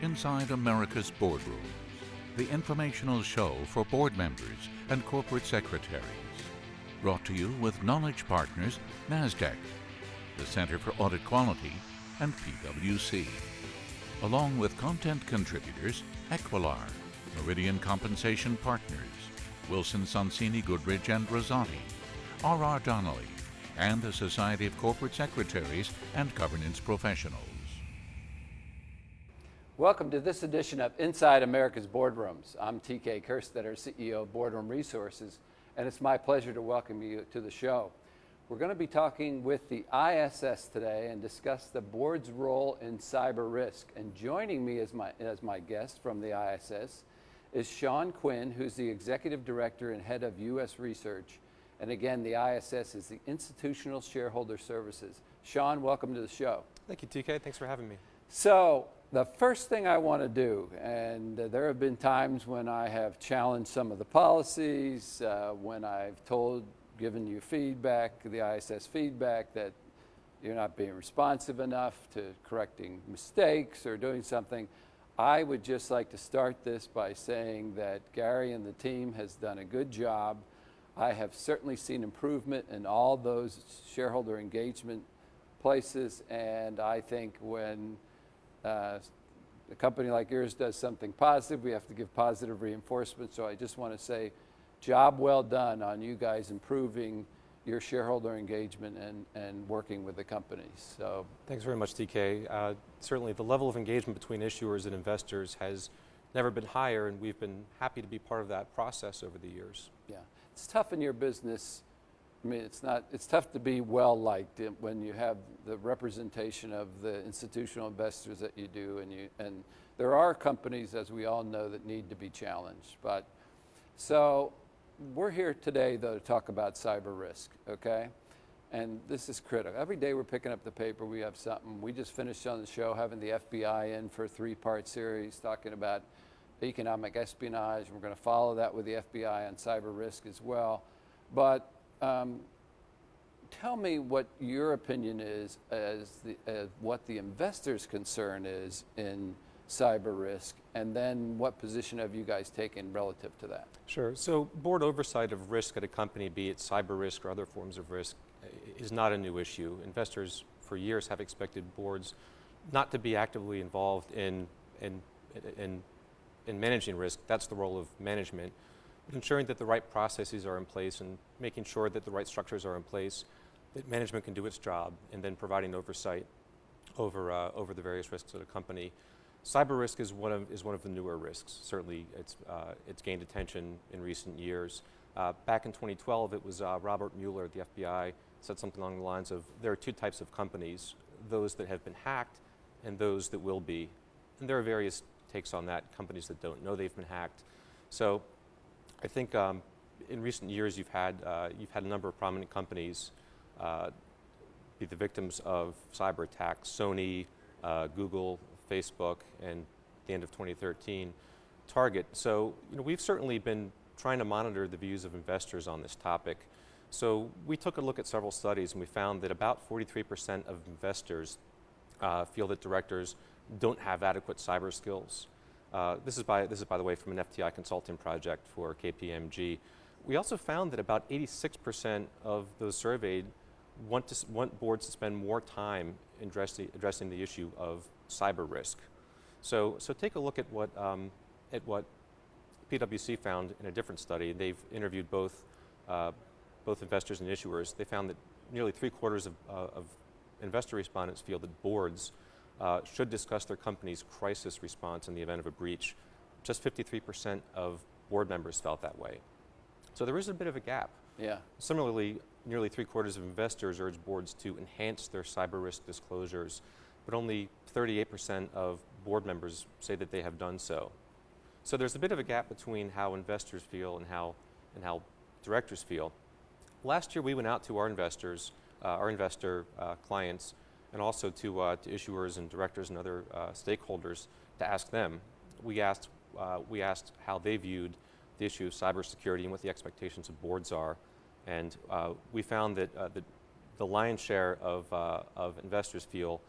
Inside America's Boardrooms, the informational show for board members and corporate secretaries. Brought to you with knowledge partners NASDAQ, the Center for Audit Quality, and PwC. Along with content contributors Equilar, Meridian Compensation Partners, Wilson Sonsini Goodrich and Rosati, R.R. Donnelly, and the Society of Corporate Secretaries and Governance Professionals. Welcome to this edition of Inside America's Boardrooms. I'm TK Kerstetter, CEO of Boardroom Resources, and it's my pleasure to welcome you to the show. We're going to be talking with the ISS today and discuss the board's role in cyber risk. And joining me as my guest from the ISS is Sean Quinn, who's the Executive Director and Head of U.S. Research. And again, the ISS is the Institutional Shareholder Services. Sean, welcome to the show. Thank you, TK. Thanks for having me. So, the first thing I want to do, and there have been times when I have challenged some of the policies, when I've given you feedback, the ISS feedback, that you're not being responsive enough to correcting mistakes or doing something. I would just like to start this by saying that Gary and the team has done a good job. I have certainly seen improvement in all those shareholder engagement places, and I think when a company like yours does something positive, we have to give positive reinforcement. So I just want to say, job well done on you guys improving your shareholder engagement and working with the companies. So thanks very much, TK. Certainly the level of engagement between issuers and investors has never been higher, and we've been happy to be part of that process over the years. Yeah, it's tough in your business. I mean, it's tough to be well liked when you have the representation of the institutional investors that you do, and there are companies, as we all know, that need to be challenged. But so we're here today, though, to talk about cyber risk, okay? And this is critical. Every day we're picking up the paper, we have something. We just finished on the show having the FBI in for a 3-part series talking about economic espionage. We're going to follow that with the FBI on cyber risk as well. But tell me what your opinion is as what the investor's concern is in cyber risk, and then what position have you guys taken relative to that? Sure. So board oversight of risk at a company, be it cyber risk or other forms of risk, is not a new issue. Investors for years have expected boards not to be actively involved in managing risk. That's the role of management. But ensuring that the right processes are in place and making sure that the right structures are in place, that management can do its job, and then providing oversight over the various risks at a company. Cyber risk is one of the newer risks. Certainly, it's gained attention in recent years. Back in 2012, it was Robert Mueller at the FBI said something along the lines of, there are 2 types of companies, those that have been hacked and those that will be. And there are various takes on that, companies that don't know they've been hacked. So I think in recent years you've had a number of prominent companies be the victims of cyber attacks. Sony, Google, Facebook, and at the end of 2013, Target. So we've certainly been trying to monitor the views of investors on this topic. So we took a look at several studies, and we found that about 43% of investors feel that directors don't have adequate cyber skills. This is by the way from an FTI consulting project for KPMG. We also found that about 86% of those surveyed want boards to spend more time addressing the issue of cyber risk. So take a look at what PwC found in a different study. They've interviewed both investors and issuers. They found that nearly 3/4 of investor respondents feel that boards should discuss their company's crisis response in the event of a breach. Just 53% of board members felt that way. So there is a bit of a gap. Yeah. Similarly, nearly 3/4 of investors urge boards to enhance their cyber risk disclosures, but only 38% of board members say that they have done so. So there's a bit of a gap between how investors feel and how directors feel. Last year we went out to our investors, our investor clients, and also to issuers and directors and other stakeholders to ask them. We asked how they viewed the issue of cybersecurity and what the expectations of boards are, and we found that the lion's share of investors feel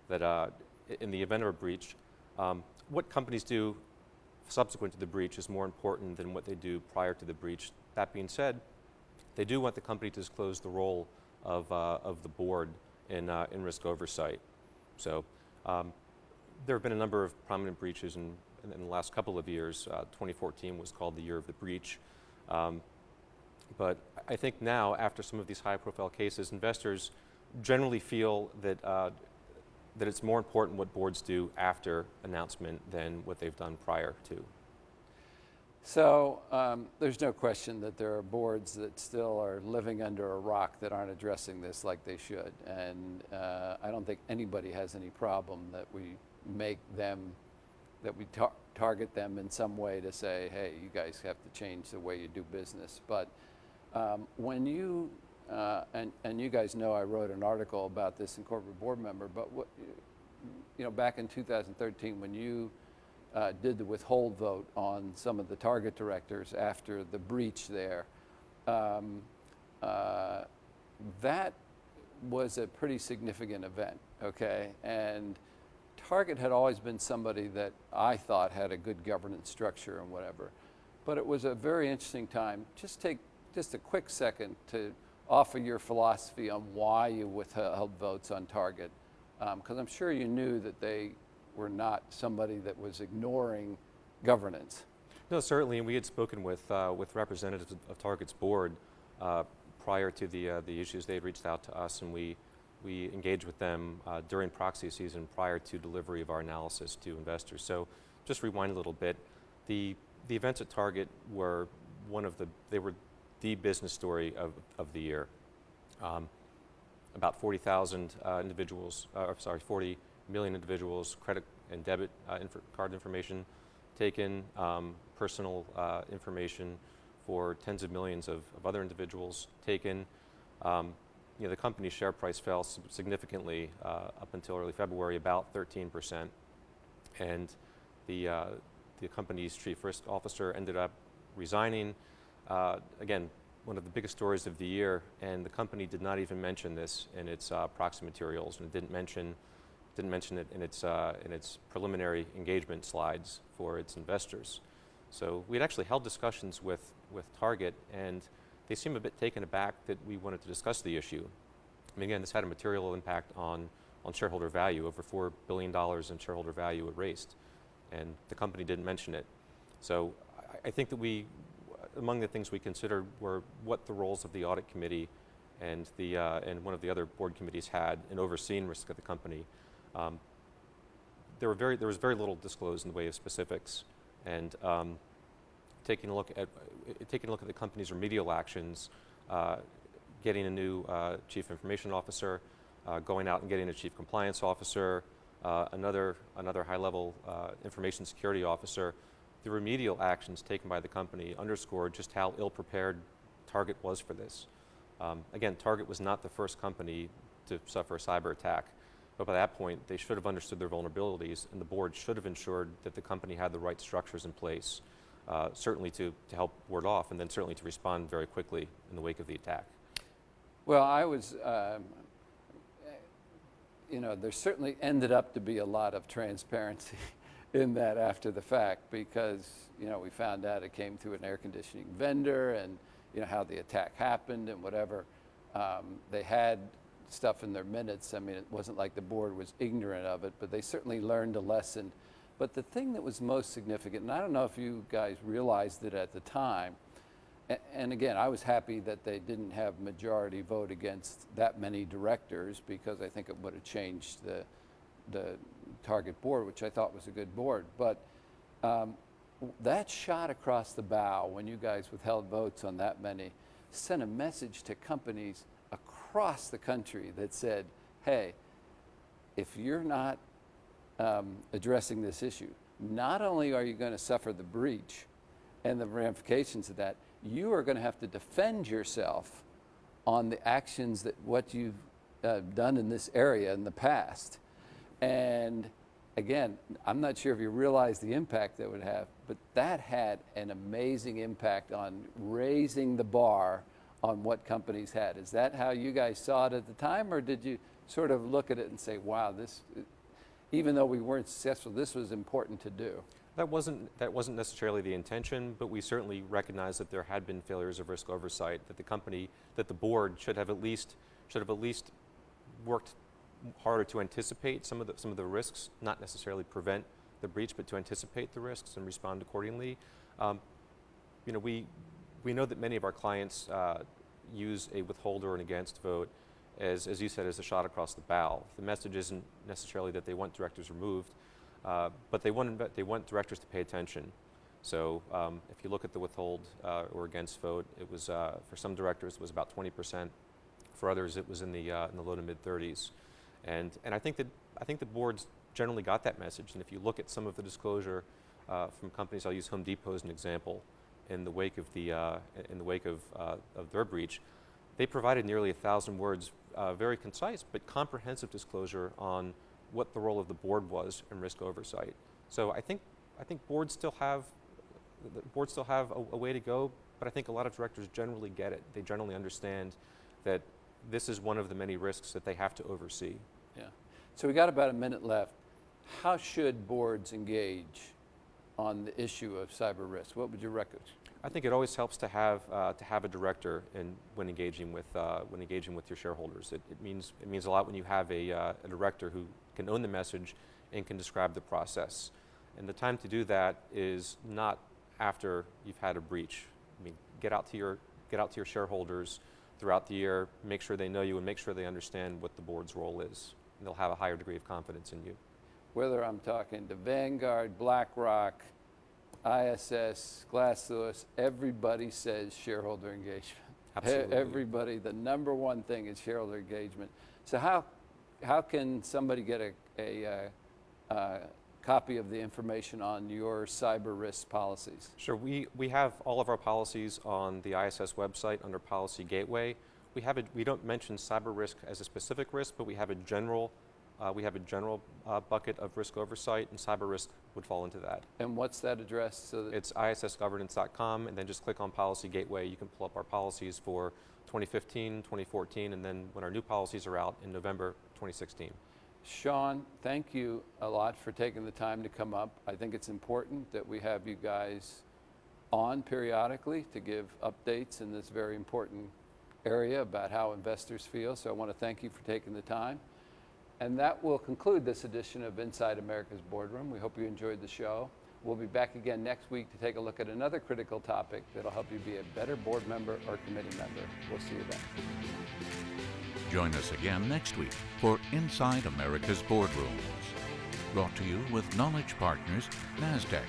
that in the event of a breach, what companies do subsequent to the breach is more important than what they do prior to the breach. That being said, they do want the company to disclose the role of the board in risk oversight. So there have been a number of prominent breaches in the last couple of years. 2014 was called the year of the breach. But I think now, after some of these high-profile cases, investors generally feel that that it's more important what boards do after announcement than what they've done prior to. So there's no question that there are boards that still are living under a rock that aren't addressing this like they should. And I don't think anybody has any problem that we make them, that we target them in some way to say, hey, you guys have to change the way you do business. But when you, and you guys know I wrote an article about this in Corporate Board Member, but what, you know, back in 2013 when you did the withhold vote on some of the target directors after the breach there, that was a pretty significant event, okay? And Target had always been somebody that I thought had a good governance structure and whatever. But it was a very interesting time. Just take just a quick second to offer your philosophy on why you withheld votes on Target, because I'm sure you knew that they were not somebody that was ignoring governance. No, certainly, and we had spoken with representatives of Target's board prior to the issues. They had reached out to us, and we engaged with them during proxy season prior to delivery of our analysis to investors. So just rewind a little bit. The events at Target were they were the business story of the year. About 40,000 individuals, 40 million individuals, credit and debit card information taken, personal information for tens of millions of other individuals taken. You know, the company's share price fell significantly up until early February, about 13%. And the company's chief risk officer ended up resigning. Again, one of the biggest stories of the year, and the company did not even mention this in its proxy materials, and it didn't mention it in its preliminary engagement slides for its investors. So we had actually held discussions with Target, and they seemed a bit taken aback that we wanted to discuss the issue. I mean, again, this had a material impact on shareholder value, over $4 billion in shareholder value erased, and the company didn't mention it. So I think that among the things we considered were what the roles of the audit committee and one of the other board committees had in overseeing risk of the company. There was very little disclosed in the way of specifics, and taking a look at the company's remedial actions, getting a new chief information officer, going out and getting a chief compliance officer, another high-level information security officer. The remedial actions taken by the company underscored just how ill-prepared Target was for this. Again, Target was not the first company to suffer a cyber attack, but by that point, they should have understood their vulnerabilities, and the board should have ensured that the company had the right structures in place, certainly to help ward off, and then certainly to respond very quickly in the wake of the attack. Well, I was, you know, there certainly ended up to be a lot of transparency in that after the fact, because, you know, we found out it came through an air conditioning vendor, and, you know, how the attack happened and whatever. They had stuff in their minutes. I mean, it wasn't like the board was ignorant of it, but they certainly learned a lesson. But the thing that was most significant, and I don't know if you guys realized it at the time, and again, I was happy that they didn't have majority vote against that many directors, because I think it would have changed the Target board, which I thought was a good board. But that shot across the bow, when you guys withheld votes on that many, sent a message to companies across the country that said, hey, if you're not addressing this issue, not only are you going to suffer the breach and the ramifications of that, you are going to have to defend yourself on the actions that what you've done in this area in the past. And again, I'm not sure if you realize the impact that would have, but that had an amazing impact on raising the bar on what companies had. Is that how you guys saw it at the time, or did you sort of look at it and say, wow, this, even though we weren't successful, this was important to do. That wasn't necessarily the intention, but we certainly recognize that there had been failures of risk oversight, that the board should have at least worked harder to anticipate some of the risks, not necessarily prevent the breach, but to anticipate the risks and respond accordingly. We know that many of our clients use a withhold or an against vote as you said, as a shot across the bow. The message isn't necessarily that they want directors removed, but they want directors to pay attention. So if you look at the withhold or against vote, it was for some directors it was about 20%. For others, it was in the low to mid 30s. And I think the boards generally got that message. And if you look at some of the disclosure from companies, I'll use Home Depot as an example. In the wake of their breach, they provided nearly 1,000 words, very concise but comprehensive disclosure on what the role of the board was in risk oversight. So I think boards still have a way to go, but I think a lot of directors generally get it. They generally understand that this is one of the many risks that they have to oversee. Yeah. So we got about a minute left. How should boards engage on the issue of cyber risk? What would you recommend? I think it always helps to have a director when engaging with your shareholders. It means a lot when you have a director who can own the message and can describe the process. And the time to do that is not after you've had a breach. I mean, get out to your shareholders throughout the year, make sure they know you and make sure they understand what the board's role is. And they'll have a higher degree of confidence in you. Whether I'm talking to Vanguard, BlackRock, ISS, Glass Lewis, everybody says shareholder engagement. Absolutely. Everybody, the number one thing is shareholder engagement. So how can somebody get a copy of the information on your cyber risk policies? Sure, we have all of our policies on the ISS website under Policy Gateway. We don't mention cyber risk as a specific risk, but we have a general bucket of risk oversight, and cyber risk would fall into that. And what's that address? So that it's issgovernance.com, and then just click on Policy Gateway. You can pull up our policies for 2015, 2014, and then when our new policies are out in November 2016. Sean, thank you a lot for taking the time to come up. I think it's important that we have you guys on periodically to give updates in this very important area about how investors feel. So I want to thank you for taking the time. And that will conclude this edition of Inside America's Boardroom. We hope you enjoyed the show. We'll be back again next week to take a look at another critical topic that'll help you be a better board member or committee member. We'll see you then. Join us again next week for Inside America's Boardrooms. Brought to you with Knowledge Partners, NASDAQ,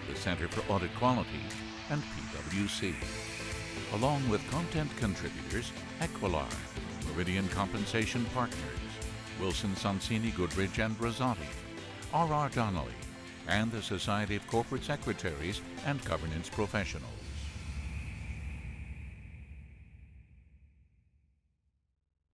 the Center for Audit Quality, and PwC. Along with content contributors, Equilar, Meridian Compensation Partners, Wilson Sonsini Goodrich and Rosati, R.R. Donnelly, and the Society of Corporate Secretaries and Governance Professionals.